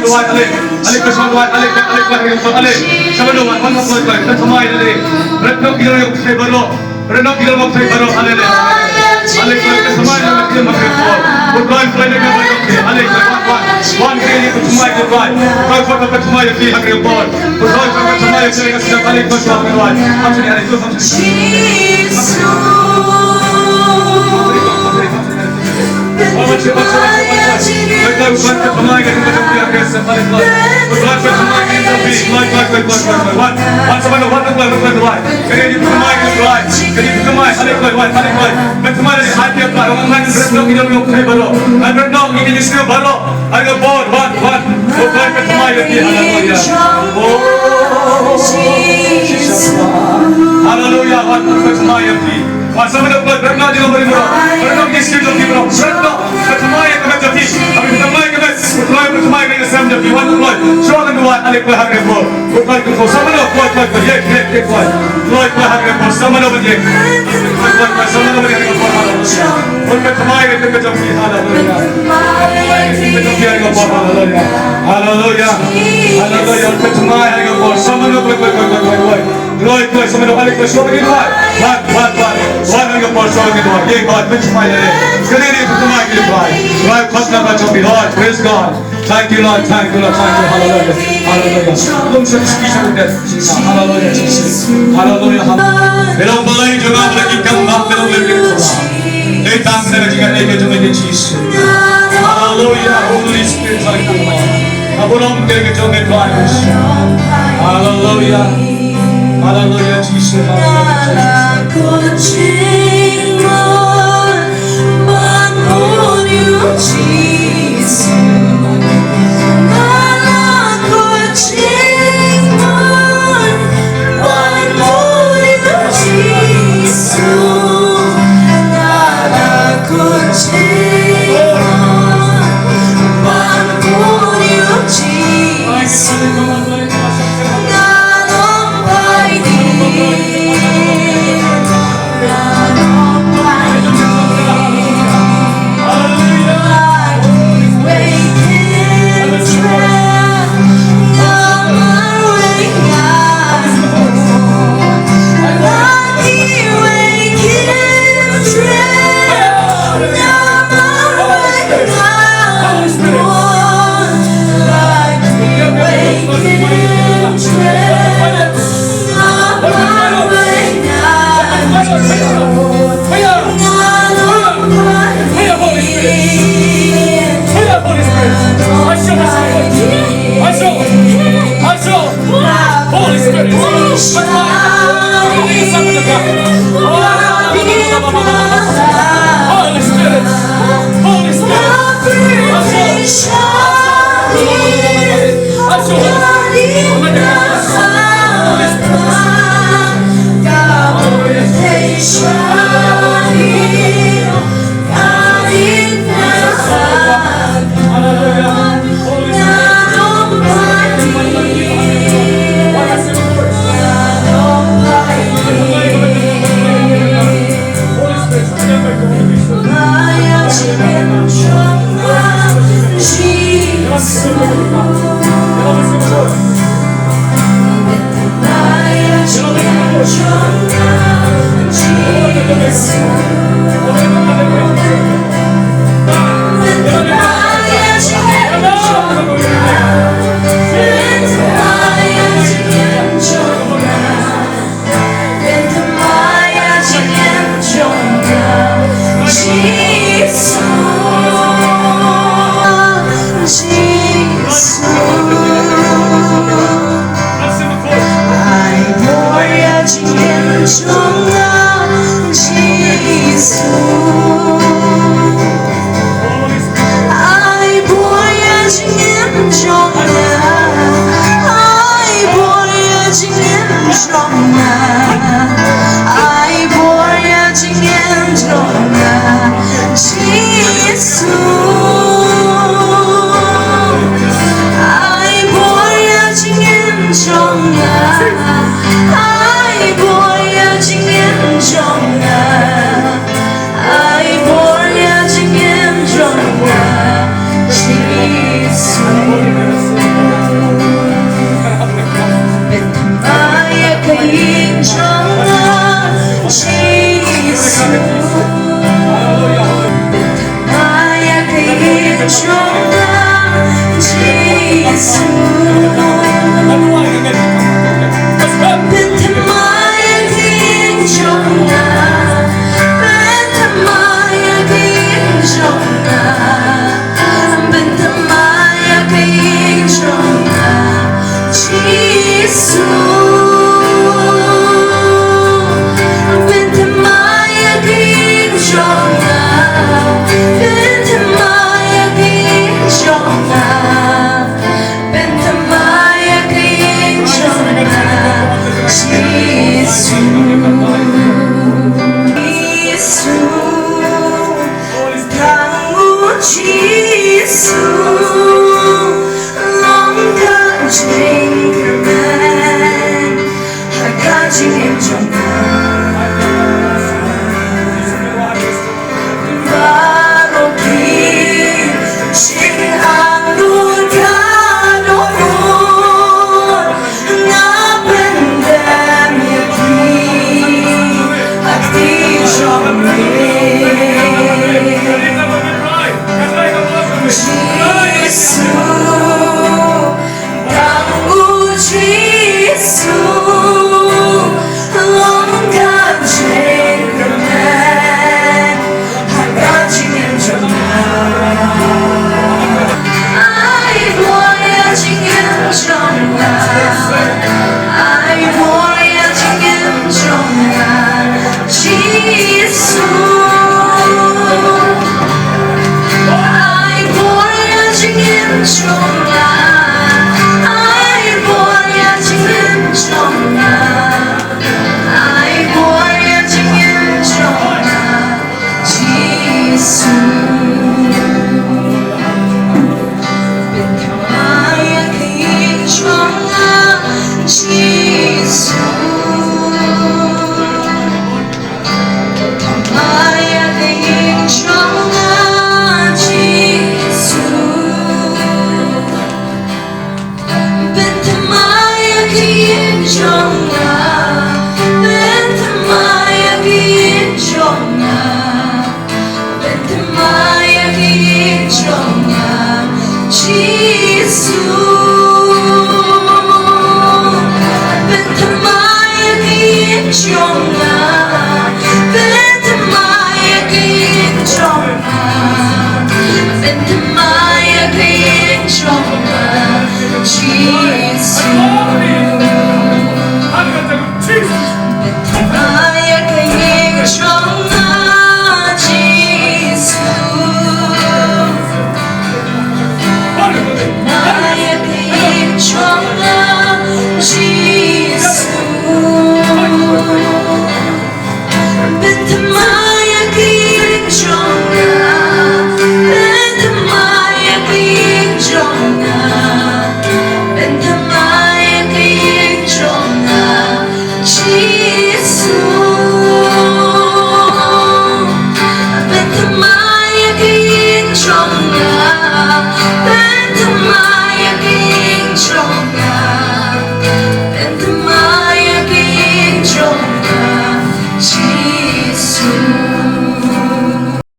Duwai ale ale kasih Duwai ale yang ale sama Duwai one more point kan sama ale retno kilo yang saya baru retno kilo yang saya baru ale kan sama yang kita makan Duwai Friday kan baru ale one kali itu sama itu Duwai kau kan sama yang kita makan Duwai kan sama yang saya kasih ale kan sama Duwai apa sih hari itu apa Sama dengan berenang di luar itu, berenang di situ di bawah, berenang bertemai dengan jadi, tapi bertemai dengan bertemai dengan sama jadi, wan tuai, soalan dua alik pelahar repot, bukan itu sama dengan kuat, ye kuat, tuai pelahar repot, sama dengan ye, kuat, sama dengan ye repot, bukan bertemai dengan jadi, haleluya, haleluya, haleluya, bertemai dengan kuat, sama dengan kuat, Lord, Lord, sama dengan alik bersuara dengan kuat, One yang bersama kita, ye God, berjumpa ini. Sekali ini berjumpa kita, Lord, khotbah baca Lord, praise God. Thank you, Lord, thank you, Lord, thank you, hallelujah, hallelujah. Belum sedikit saja, hallelujah, hallelujah, hallelujah. Belum mulai juga lagi kamra, belum lagi kham. Datang dari jika ini juga Jesus. Hallelujah, Holy Spirit, hallelujah. Abulong dari juga Christ. Hallelujah, hallelujah, Jesus, hallelujah. Shillong.